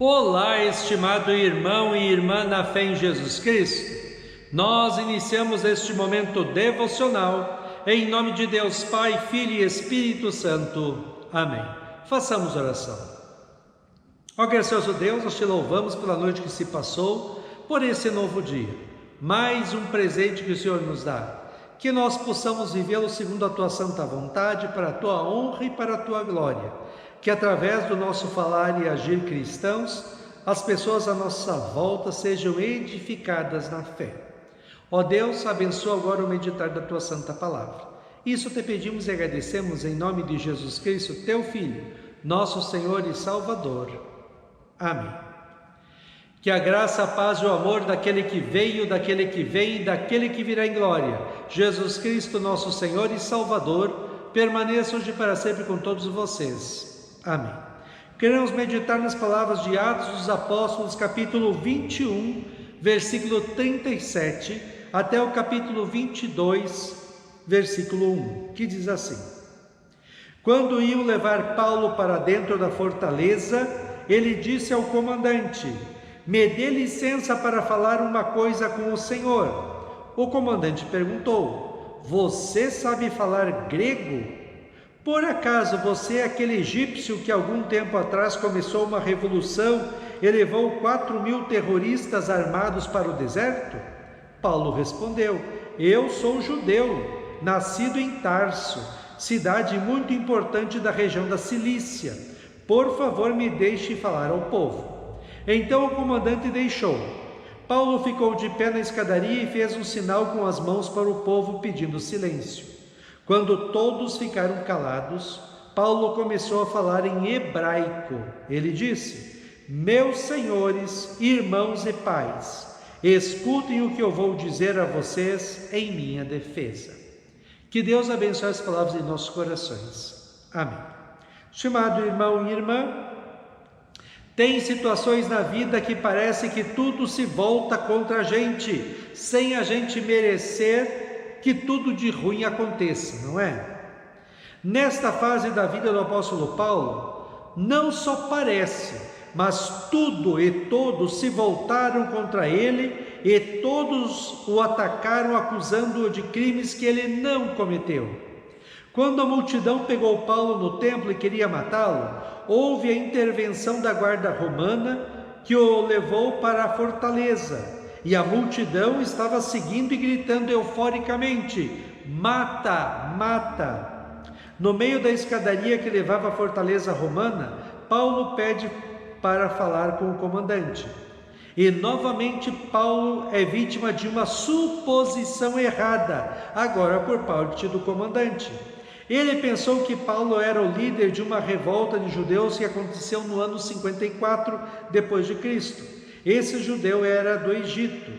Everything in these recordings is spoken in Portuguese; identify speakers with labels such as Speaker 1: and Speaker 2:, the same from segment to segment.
Speaker 1: Olá, estimado irmão e irmã na fé em Jesus Cristo. Nós iniciamos este momento devocional em nome de Deus Pai, Filho e Espírito Santo. Amém. Façamos oração. Ó gracioso Deus, nós te louvamos pela noite que se passou, por esse novo dia. Mais um presente que o Senhor nos dá. Que nós possamos vivê-lo segundo a tua santa vontade, para a tua honra e para a tua glória. Que através do nosso falar e agir cristãos, as pessoas à nossa volta sejam edificadas na fé. Ó Deus, abençoa agora o meditar da tua santa palavra. Isso te pedimos e agradecemos em nome de Jesus Cristo, teu Filho, nosso Senhor e Salvador. Amém. Que a graça, a paz e o amor daquele que veio, daquele que vem e daquele que virá em glória, Jesus Cristo, nosso Senhor e Salvador, permaneça hoje para sempre com todos vocês. Amém. Queremos meditar nas palavras de Atos dos Apóstolos, capítulo 21, versículo 37, até o capítulo 22, versículo 1, que diz assim: Quando iam levar Paulo para dentro da fortaleza, ele disse ao comandante: Me dê licença para falar uma coisa com o Senhor. O comandante perguntou: Você sabe falar grego? Por acaso você é aquele egípcio que algum tempo atrás começou uma revolução e levou 4.000 terroristas armados para o deserto? Paulo respondeu: Eu sou judeu, nascido em Tarso, cidade muito importante da região da Cilícia. Por favor, me deixe falar ao povo. Então o comandante deixou. Paulo ficou de pé na escadaria e fez um sinal com as mãos para o povo, pedindo silêncio. Quando todos ficaram calados, Paulo começou a falar em hebraico. Ele disse: Meus senhores, irmãos e pais, escutem o que eu vou dizer a vocês em minha defesa. Que Deus abençoe as palavras em nossos corações. Amém. Estimado irmão e irmã, tem situações na vida que parece que tudo se volta contra a gente, sem a gente merecer que tudo de ruim aconteça, não é? Nesta fase da vida do apóstolo Paulo, não só parece, mas tudo e todos se voltaram contra ele e todos o atacaram, acusando-o de crimes que ele não cometeu. Quando a multidão pegou Paulo no templo e queria matá-lo, houve a intervenção da guarda romana que o levou para a fortaleza. E a multidão estava seguindo e gritando euforicamente: Mata, mata! No meio da escadaria que levava à fortaleza romana, Paulo pede para falar com o comandante. E novamente Paulo é vítima de uma suposição errada, agora por parte do comandante. Ele pensou que Paulo era o líder de uma revolta de judeus que aconteceu no ano 54 depois de Cristo. Esse judeu era do Egito.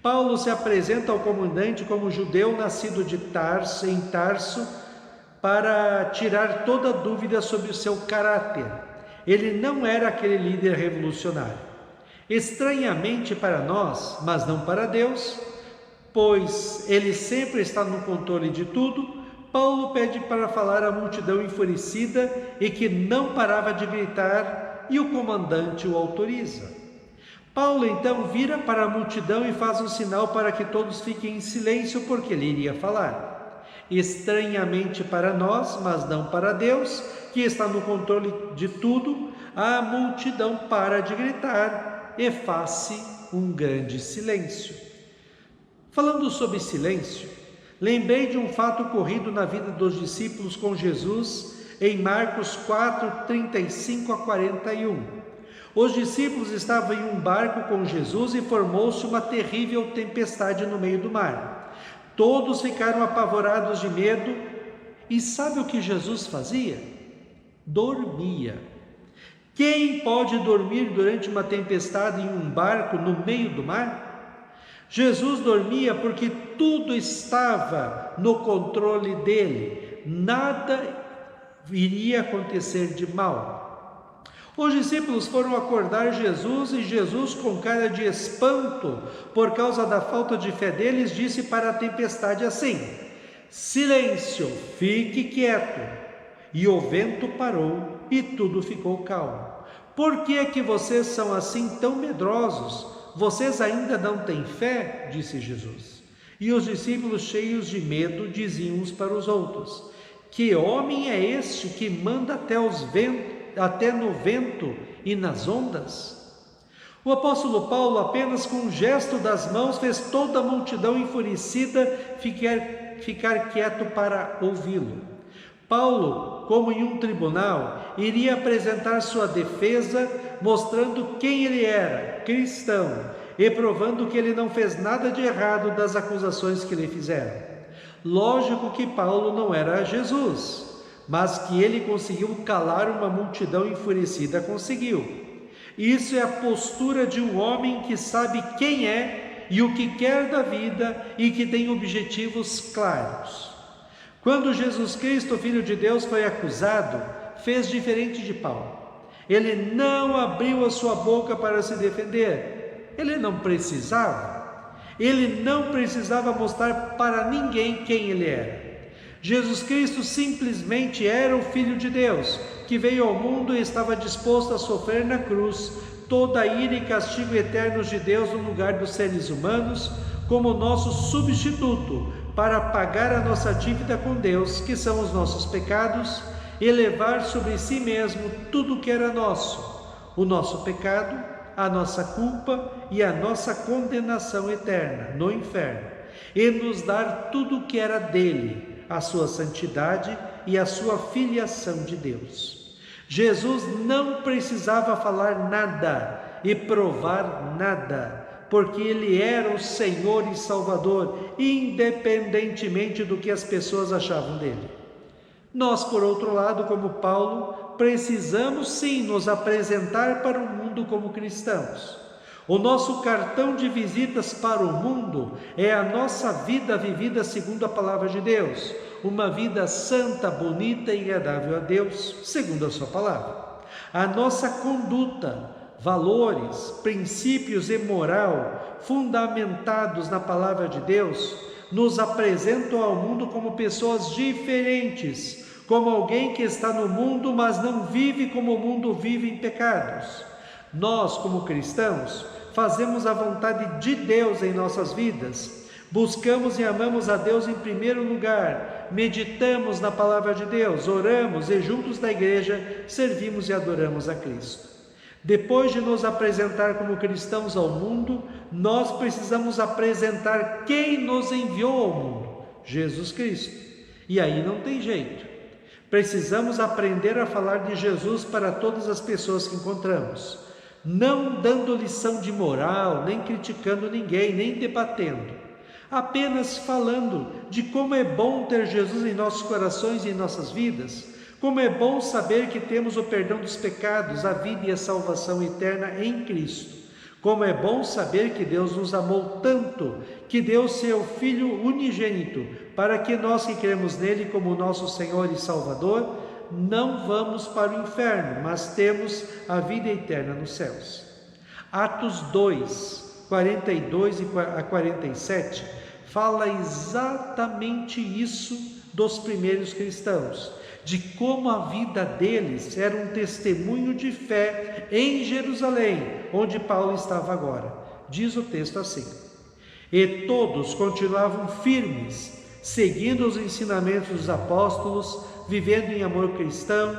Speaker 1: Paulo se apresenta ao comandante como judeu nascido em Tarso, para tirar toda dúvida sobre o seu caráter. Ele não era aquele líder revolucionário. Estranhamente para nós, mas não para Deus, pois ele sempre está no controle de tudo, Paulo pede para falar à multidão enfurecida e que não parava de gritar, e o comandante o autoriza. Paulo então vira para a multidão e faz um sinal para que todos fiquem em silêncio, porque ele iria falar. Estranhamente para nós, mas não para Deus, que está no controle de tudo, a multidão para de gritar e faz-se um grande silêncio. Falando sobre silêncio, lembrei de um fato ocorrido na vida dos discípulos com Jesus em Marcos 4, 35 a 41. Os discípulos estavam em um barco com Jesus e formou-se uma terrível tempestade no meio do mar. Todos ficaram apavorados de medo. E sabe o que Jesus fazia? Dormia. Quem pode dormir durante uma tempestade em um barco no meio do mar? Jesus dormia porque tudo estava no controle dele. Nada iria acontecer de mal. Os discípulos foram acordar Jesus e Jesus, com cara de espanto por causa da falta de fé deles, disse para a tempestade assim: Silêncio, fique quieto. E o vento parou e tudo ficou calmo. Por que é que vocês são assim tão medrosos? Vocês ainda não têm fé? Disse Jesus. E os discípulos, cheios de medo, diziam uns para os outros: que homem é este que manda até no vento e nas ondas? O apóstolo Paulo, apenas com um gesto das mãos, fez toda a multidão enfurecida ficar quieto para ouvi-lo. Paulo, como em um tribunal, iria apresentar sua defesa, mostrando quem ele era, cristão, e provando que ele não fez nada de errado das acusações que lhe fizeram. Lógico que Paulo não era Jesus, mas que ele conseguiu calar uma multidão enfurecida, conseguiu. Isso é a postura de um homem que sabe quem é e o que quer da vida e que tem objetivos claros. Quando Jesus Cristo, Filho de Deus, foi acusado, fez diferente de Paulo. Ele não abriu a sua boca para se defender. Ele não precisava. Ele não precisava mostrar para ninguém quem ele era. Jesus Cristo simplesmente era o Filho de Deus, que veio ao mundo e estava disposto a sofrer na cruz toda a ira e castigo eternos de Deus no lugar dos seres humanos, como nosso substituto, para pagar a nossa dívida com Deus, que são os nossos pecados, e levar sobre si mesmo tudo que era nosso, o nosso pecado, a nossa culpa e a nossa condenação eterna no inferno, e nos dar tudo o que era dele, a sua santidade e a sua filiação de Deus. Jesus não precisava falar nada e provar nada, porque ele era o Senhor e Salvador, independentemente do que as pessoas achavam dele. Nós, por outro lado, como Paulo, precisamos sim nos apresentar para o mundo como cristãos. O nosso cartão de visitas para o mundo é a nossa vida vivida segundo a palavra de Deus, uma vida santa, bonita e agradável a Deus, segundo a sua palavra. A nossa conduta, valores, princípios e moral fundamentados na palavra de Deus nos apresentam ao mundo como pessoas diferentes, como alguém que está no mundo, mas não vive como o mundo vive em pecados. Nós, como cristãos, fazemos a vontade de Deus em nossas vidas, buscamos e amamos a Deus em primeiro lugar, meditamos na palavra de Deus, oramos e juntos na igreja servimos e adoramos a Cristo. Depois de nos apresentar como cristãos ao mundo, nós precisamos apresentar quem nos enviou ao mundo, Jesus Cristo. E aí não tem jeito. Precisamos aprender a falar de Jesus para todas as pessoas que encontramos, não dando lição de moral, nem criticando ninguém, nem debatendo, apenas falando de como é bom ter Jesus em nossos corações e em nossas vidas, como é bom saber que temos o perdão dos pecados, a vida e a salvação eterna em Cristo. Como é bom saber que Deus nos amou tanto, que deu seu Filho unigênito, para que nós que cremos nele como nosso Senhor e Salvador, não vamos para o inferno, mas temos a vida eterna nos céus. Atos 2, 42 a 47, fala exatamente isso dos primeiros cristãos, de como a vida deles era um testemunho de fé em Jerusalém, onde Paulo estava agora. Diz o texto assim: e todos continuavam firmes, seguindo os ensinamentos dos apóstolos, vivendo em amor cristão,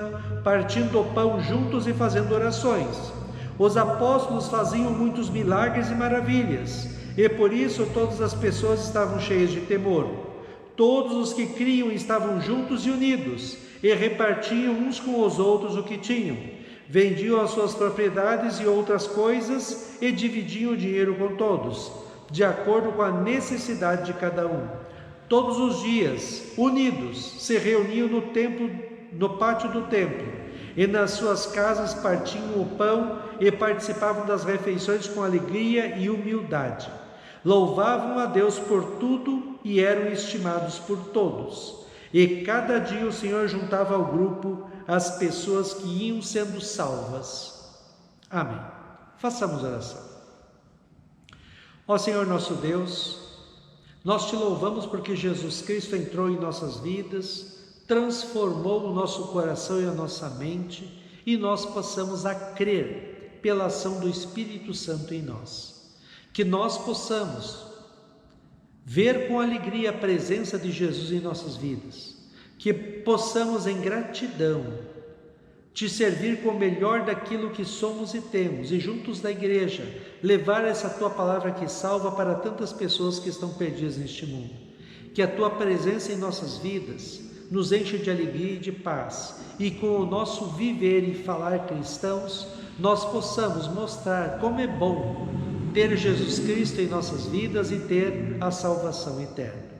Speaker 1: partindo o pão juntos e fazendo orações. Os apóstolos faziam muitos milagres e maravilhas, e por isso todas as pessoas estavam cheias de temor. Todos os que criam estavam juntos e unidos, e repartiam uns com os outros o que tinham. Vendiam as suas propriedades e outras coisas, e dividiam o dinheiro com todos, de acordo com a necessidade de cada um. Todos os dias, unidos, se reuniam no pátio do templo, e nas suas casas partiam o pão e participavam das refeições com alegria e humildade. Louvavam a Deus por tudo e eram estimados por todos. E cada dia o Senhor juntava ao grupo as pessoas que iam sendo salvas. Amém. Façamos oração. Ó Senhor nosso Deus, nós te louvamos porque Jesus Cristo entrou em nossas vidas, transformou o nosso coração e a nossa mente e nós possamos a crer pela ação do Espírito Santo em nós. Que nós possamos ver com alegria a presença de Jesus em nossas vidas. Que possamos em gratidão te servir com o melhor daquilo que somos e temos, e juntos da igreja, levar essa tua palavra que salva para tantas pessoas que estão perdidas neste mundo. Que a tua presença em nossas vidas nos enche de alegria e de paz, e com o nosso viver e falar cristãos, nós possamos mostrar como é bom ter Jesus Cristo em nossas vidas e ter a salvação eterna.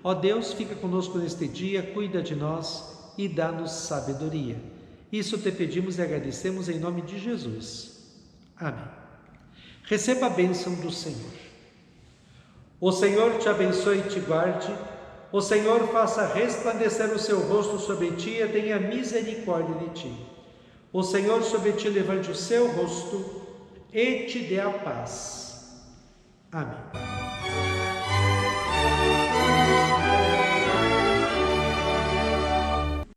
Speaker 1: Ó Deus, fica conosco neste dia, cuida de nós e dá-nos sabedoria. Isso te pedimos e agradecemos em nome de Jesus. Amém. Receba a bênção do Senhor. O Senhor te abençoe e te guarde. O Senhor faça resplandecer o seu rosto sobre ti e tenha misericórdia de ti. O Senhor sobre ti levante o seu rosto e te dê a paz. Amém.